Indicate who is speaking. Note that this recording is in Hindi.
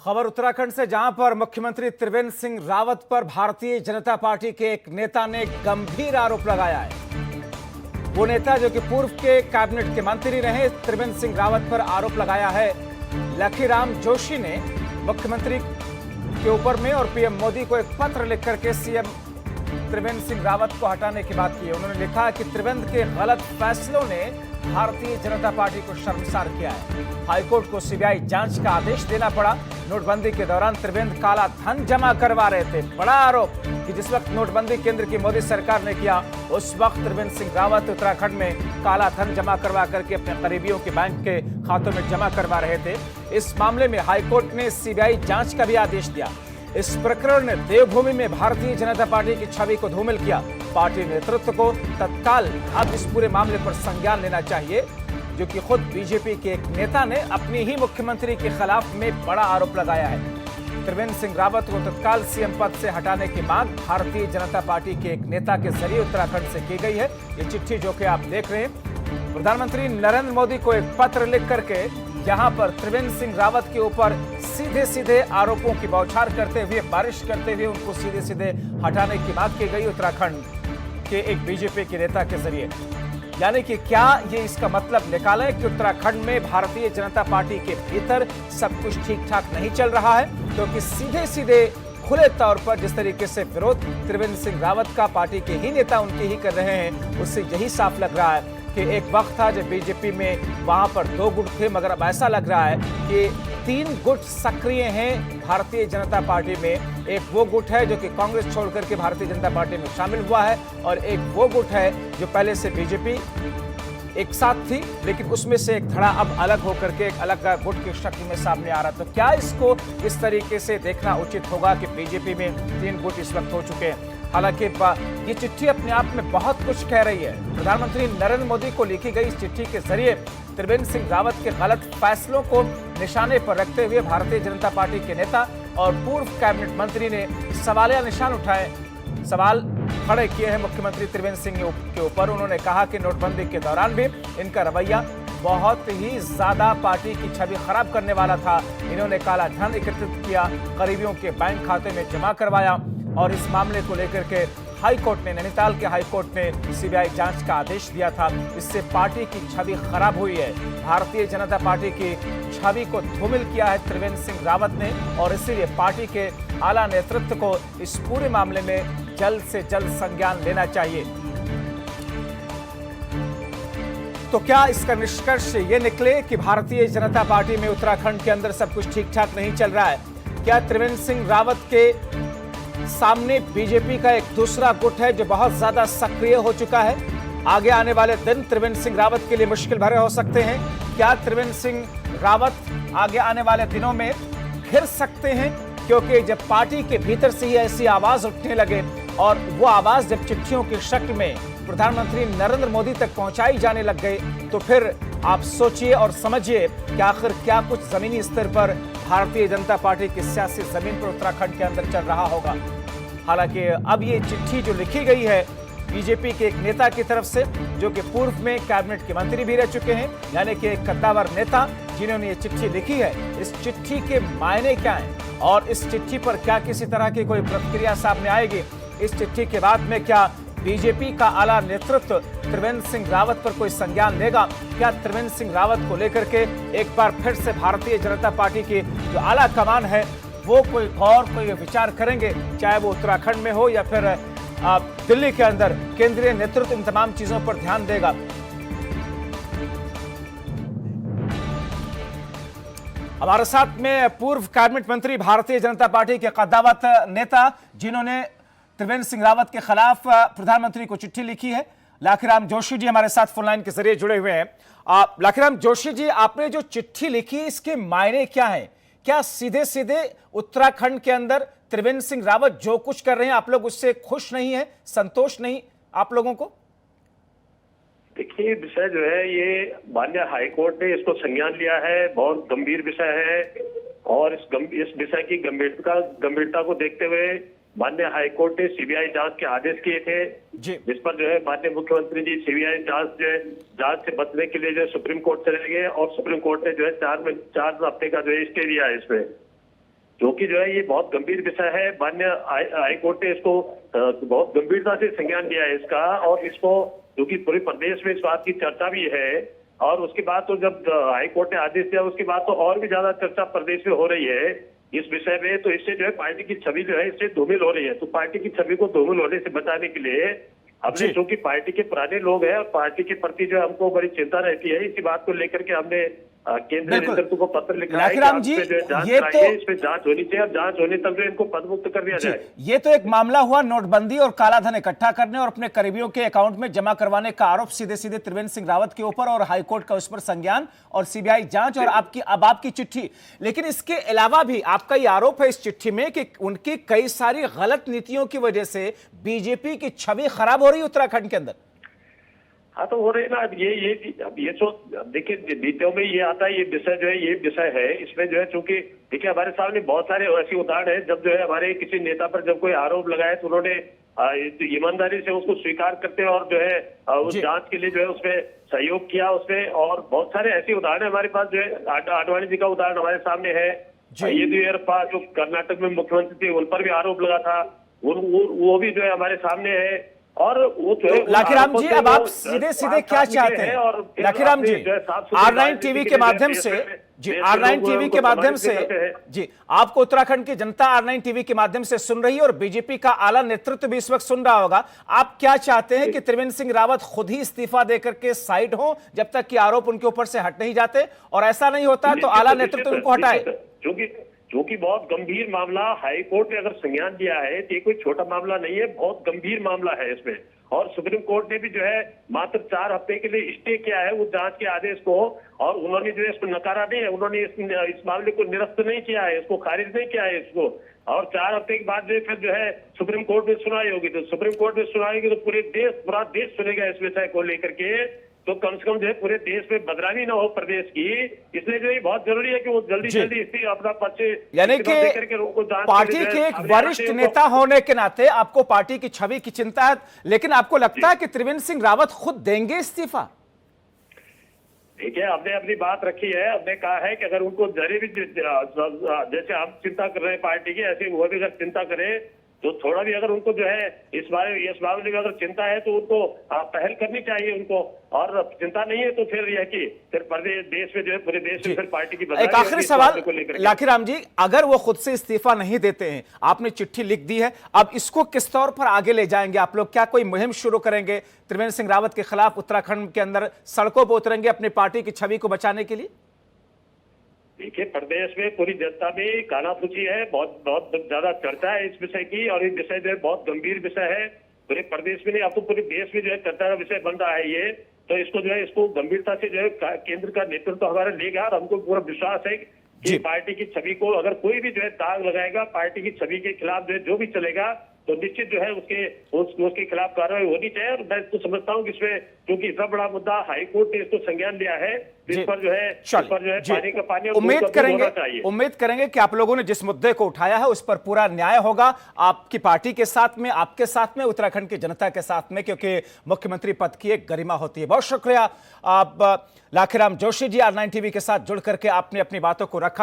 Speaker 1: खबर उत्तराखंड से, जहां पर मुख्यमंत्री त्रिवेंद्र सिंह रावत पर भारतीय जनता पार्टी के एक नेता ने गंभीर आरोप लगाया है। वो नेता जो कि पूर्व के कैबिनेट के मंत्री रहे, त्रिवेंद्र सिंह रावत पर आरोप लगाया है। लखीराम जोशी ने मुख्यमंत्री के ऊपर में और पीएम मोदी को एक पत्र लिख करके सीएम त्रिवेंद्र सिंह रावत को हटाने की बात की है। उन्होंने लिखा कि त्रिवेंद्र के गलत फैसलों ने भारतीय जनता पार्टी को शर्मसार किया है। हाईकोर्ट को सीबीआई जांच का आदेश देना पड़ा। नोटबंदी के दौरान त्रिवेंद्र काला धन जमा करवा रहे थे। बड़ा आरोप कि जिस वक्त नोटबंदी केंद्र की मोदी सरकार ने किया, उस वक्त त्रिवेंद्र सिंह रावत उत्तराखंड में काला धन जमा करवा करके अपने करीबियों के बैंक के खातों में जमा करवा रहे थे। इस मामले में हाईकोर्ट ने सीबीआई जांच का भी आदेश दिया। इस प्रकरण ने देवभूमि में भारतीय जनता पार्टी की छवि को धूमिल किया। पार्टी नेतृत्व को तत्काल अब इस पूरे मामले पर संज्ञान लेना चाहिए, जो कि खुद बीजेपी के एक नेता ने अपनी ही मुख्यमंत्री के खिलाफ में बड़ा आरोप लगाया है। त्रिवेंद्र सिंह रावत को तत्काल सीएम पद से हटाने की मांग भारतीय जनता पार्टी के एक नेता के जरिए उत्तराखंड से की गई है। ये चिट्ठी जो कि आप देख रहे हैं, प्रधानमंत्री नरेंद्र मोदी को एक पत्र लिख करके यहां पर त्रिवेंद्र सिंह रावत के ऊपर सीधे सीधे आरोपों की बौछार करते हुए, बारिश करते हुए उनको सीधे सीधे हटाने की मांग की गई उत्तराखंड के एक बीजेपी के नेता के जरिए। यानी कि क्या ये इसका मतलब निकाला है कि उत्तराखंड में भारतीय जनता पार्टी के भीतर सब कुछ ठीक ठाक नहीं चल रहा है? क्योंकि सीधे सीधे खुले तौर पर जिस तरीके से विरोध त्रिवेंद्र सिंह रावत का पार्टी के ही नेता उनके ही कर रहे हैं, उससे यही साफ लग रहा है कि एक वक्त था जब बीजेपी में वहां पर 2 गुट थे, मगर अब ऐसा लग रहा है कि 3 गुट सक्रिय हैं भारतीय जनता पार्टी में। एक वो गुट है जो कि कांग्रेस छोड़ करके भारतीय जनता पार्टी में शामिल हुआ है, और एक वो गुट है जो पहले से बीजेपी एक साथ थी, लेकिन उसमें से एक धड़ा अब अलग होकर के एक अलग गुट की शक्ल में सामने आ रहा है। तो क्या इसको इस तरीके से देखना उचित होगा कि बीजेपी में 3 गुट इस वक्त हो चुके हैं? हालांकि ये चिट्ठी अपने आप में बहुत कुछ कह रही है। प्रधानमंत्री नरेंद्र मोदी को लिखी गई इस चिट्ठी के जरिए त्रिवेंद्र सिंह रावत के गलत फैसलों को निशाने पर रखते हुए भारतीय जनता पार्टी के नेता और पूर्व कैबिनेट मंत्री ने सवालिया निशान उठाए, सवाल खड़े किए हैं मुख्यमंत्री त्रिवेंद्र सिंह के ऊपर। उन्होंने कहा कि नोटबंदी के दौरान भी इनका रवैया बहुत ही ज्यादा पार्टी की छवि खराब करने वाला था। इन्होंने काला धन एकत्रित किया, करीबियों के बैंक खाते में जमा करवाया, और इस मामले को लेकर के हाईकोर्ट ने, नैनीताल के हाईकोर्ट ने सीबीआई जांच का आदेश दिया था। इससे पार्टी की छवि खराब हुई है। भारतीय जनता पार्टी की छवि को धूमिल किया है त्रिवेंद्र सिंह रावत ने, और इसीलिए पार्टी के आला नेतृत्व को इस पूरे मामले में जल्द से जल्द संज्ञान लेना चाहिए। तो क्या इसका निष्कर्ष ये निकले कि भारतीय जनता पार्टी में उत्तराखंड के अंदर सब कुछ ठीक ठाक नहीं चल रहा है? क्या त्रिवेंद्र सिंह रावत के सामने बीजेपी का एक दूसरा गुट है जो बहुत ज्यादा सक्रिय हो चुका है? आगे आने वाले दिन त्रिवेंद्र सिंह रावत के लिए मुश्किल भरे हो सकते हैं। क्या त्रिवेंद्र सिंह रावत आगे आने वाले दिनों में घिर सकते हैं? क्योंकि जब पार्टी के भीतर से ही ऐसी आवाज उठने लगे, और वो आवाज जब चिट्ठियों की शक्ल में प्रधानमंत्री नरेंद्र मोदी तक पहुंचाई जाने लग गई, तो फिर आप सोचिए और समझिए कि आखिर क्या कुछ जमीनी स्तर पर भारतीय जनता पार्टी की सियासी जमीन पर उत्तराखंड के अंदर चल रहा होगा। हालांकि अब ये चिट्ठी जो लिखी गई है बीजेपी के एक नेता की तरफ से, जो कि पूर्व में कैबिनेट के मंत्री भी रह चुके हैं, यानी कि एक कद्दावर नेता जिन्होंने ये चिट्ठी लिखी है, इस चिट्ठी के मायने क्या हैं और इस चिट्ठी पर क्या किसी तरह की कोई प्रतिक्रिया सामने आएगी? इस चिट्ठी के बाद में क्या बीजेपी का आला नेतृत्व त्रिवेंद्र सिंह रावत पर कोई संज्ञान लेगा? क्या त्रिवेंद्र सिंह रावत को लेकर के एक बार फिर से भारतीय जनता पार्टी की जो आला कमान है वो कोई विचार करेंगे, चाहे वो उत्तराखंड में हो या फिर दिल्ली के अंदर केंद्रीय नेतृत्व इन तमाम चीजों पर ध्यान देगा? हमारे साथ में पूर्व कैबिनेट मंत्री, भारतीय जनता पार्टी के कद्दावर नेता, जिन्होंने त्रिवेंद्र सिंह रावत के खिलाफ प्रधानमंत्री को चिट्ठी लिखी है, लखीराम जोशी जी हमारे साथ फोन लाइन के जरिए जुड़े हुए हैं। लखीराम जोशी जी, आपने जो चिट्ठी लिखी है इसके मायने क्या है? क्या सीधे सीधे उत्तराखंड के अंदर त्रिवेंद्र सिंह रावत जो कुछ कर रहे हैं आप लोग उससे खुश नहीं है, संतोष नहीं आप लोगों को?
Speaker 2: देखिए, विषय जो है ये माननीय हाईकोर्ट ने इसको संज्ञान लिया है। बहुत गंभीर विषय है, और इस विषय की गंभीरता को देखते हुए माननीय हाईकोर्ट ने सीबीआई जांच के आदेश किए थे, जिस पर जो है माननीय मुख्यमंत्री जी सीबीआई जांच से बचने के लिए जो सुप्रीम कोर्ट चले गए, और सुप्रीम कोर्ट ने जो है 4 हफ्ते का जो है स्टे दिया है इसमें। जो कि जो है ये बहुत गंभीर विषय है। माननीय हाई कोर्ट ने इसको बहुत गंभीरता से संज्ञान लिया है इसका, और इसको जो कि पूरे प्रदेश में इस बात की चर्चा भी है। और उसके बाद तो जब हाई कोर्ट ने आदेश दिया उसके बाद तो और भी ज्यादा चर्चा प्रदेश में हो रही है इस विषय में। तो इससे जो है पार्टी की छवि जो है इससे धूमिल हो रही है। तो पार्टी की छवि को धूमिल होने से बचाने के लिए हमने, जो कि पार्टी के पुराने लोग हैं और पार्टी के प्रति जो है हमको बड़ी चिंता रहती है, इसी बात को लेकर के हमने केंद्रीय नेतृत्व को पत्र लिखा है कि
Speaker 1: लाखीराम जी, ये तो
Speaker 2: इसमें जांच होनी चाहिए और जांच होने तक जो इनको पदमुक्त कर दिया जाए।
Speaker 1: ये तो एक मामला हुआ नोटबंदी और काला धन इकट्ठा करने और अपने करीबियों के अकाउंट में जमा करवाने का आरोप सीधे सीधे त्रिवेंद्र सिंह रावत के ऊपर, और हाईकोर्ट का उस पर संज्ञान और सीबीआई जांच और आपकी चिट्ठी। लेकिन इसके अलावा भी आपका ये आरोप है इस चिट्ठी में कि उनकी कई सारी गलत नीतियों की वजह से बीजेपी की छवि खराब हो रही है उत्तराखंड के अंदर।
Speaker 2: हाँ, तो हो रही ना। अब ये तो देखिए नीतियों में ये आता है, ये विषय जो है ये विषय है। इसमें जो है चूंकि देखिए हमारे सामने बहुत सारे ऐसे उदाहरण है जब जो है हमारे किसी नेता पर जब कोई आरोप लगाए तो उन्होंने ईमानदारी से उसको स्वीकार करते हैं और जो है उस जांच के लिए जो है उसमें सहयोग किया उसमें। और बहुत सारे ऐसे उदाहरण हमारे पास जो है आडवाणी जी का उदाहरण हमारे सामने है। येदियुरप्पा जो कर्नाटक में मुख्यमंत्री थे उन पर भी आरोप लगा था, वो भी जो है हमारे सामने है। और वो तो
Speaker 1: लाखीराम जी, अब आप सीधे सीधे क्या चाहते हैं लाखीराम जी? R9 टीवी के माध्यम से R9 टीवी के माध्यम से आपको उत्तराखंड की जनता R9 टीवी के माध्यम से सुन रही है और बीजेपी का आला नेतृत्व भी इस वक्त सुन रहा होगा। आप क्या चाहते हैं कि त्रिवेंद्र सिंह रावत खुद ही इस्तीफा देकर के साइड हो जब तक कि आरोप उनके ऊपर से हट नहीं जाते, और ऐसा नहीं होता तो आला नेतृत्व उनको हटाए?
Speaker 2: जो कि बहुत गंभीर मामला हाई कोर्ट ने अगर संज्ञान दिया है तो ये कोई छोटा मामला नहीं है, बहुत गंभीर मामला है इसमें। और सुप्रीम कोर्ट ने भी जो है मात्र 4 हफ्ते के लिए स्टे किया है उस जांच के आदेश को, और उन्होंने जो है इसको नकारा नहीं है, उन्होंने इस मामले को निरस्त नहीं किया है, इसको खारिज नहीं किया है इसको। और 4 हफ्ते के बाद जो फिर जो है सुप्रीम कोर्ट में सुनवाई होगी, तो सुप्रीम कोर्ट में सुनवाई होगी तो पूरा देश सुनेगा इस विषय को लेकर के। तो कम से कम जो है पूरे देश में बदनामी ना हो प्रदेश की, इसलिए जो है बहुत जरूरी है कि वो जल्दी अपना पक्ष,
Speaker 1: यानी कि पार्टी के एक वरिष्ठ नेता होने के नाते आपको पार्टी की छवि की चिंता है, लेकिन आपको लगता है कि त्रिवेंद्र सिंह रावत खुद देंगे इस्तीफा?
Speaker 2: देखिए, हमने अपनी बात रखी है, हमने कहा है कि अगर उनको जरे भी जैसे हम चिंता कर रहे हैं पार्टी की, ऐसे वो भी अगर चिंता करें तो थोड़ा भी अगर उनको जो है इस मामले में अगर चिंता है तो उनको पहल करनी चाहिए उनको। और चिंता नहीं है तो फिर यह कि फिर देश में जो है पूरे देश में फिर पार्टी की
Speaker 1: एक आखिरी सवाल लाखीराम जी, अगर वो खुद से इस्तीफा नहीं देते हैं, आपने चिट्ठी लिख दी है, अब इसको किस तौर पर आगे ले जाएंगे आप लोग? क्या कोई मुहिम शुरू करेंगे त्रिवेंद्र सिंह रावत के खिलाफ? उत्तराखंड के अंदर सड़कों पर उतरेंगे अपनी पार्टी की छवि को बचाने के लिए?
Speaker 2: देखिए, प्रदेश में पूरी जनता में कानाफूसी है, बहुत ज्यादा चर्चा है इस विषय की, और ये विषय जो है बहुत गंभीर विषय है। पूरे प्रदेश में नहीं, अब तो पूरे देश में जो है चर्चा का विषय बन रहा है ये। तो इसको जो है इसको गंभीरता से जो है केंद्र का नेतृत्व हमारा लेगा, और हमको पूरा विश्वास है कि पार्टी की छवि को अगर कोई भी जो है दाग लगाएगा, पार्टी की छवि के खिलाफ जो है जो भी चलेगा, तो निश्चित जो है उसके खिलाफ कार्रवाई होनी चाहिए। और मैं इसको समझता हूँ कि इसमें क्योंकि इतना बड़ा मुद्दा हाई कोर्ट ने इसको संज्ञान लिया है, इस पर जो है पानी का पानी
Speaker 1: उम्मीद करेंगे कि आप लोगों ने जिस मुद्दे को उठाया है उस पर पूरा न्याय होगा, आपकी पार्टी के साथ में, आपके साथ में, उत्तराखंड की जनता के साथ में, क्योंकि मुख्यमंत्री पद की एक गरिमा होती है। बहुत शुक्रिया आप लाखीराम जोशी जी, R9 टीवी के साथ जुड़ करके आपने अपनी बातों को रखा।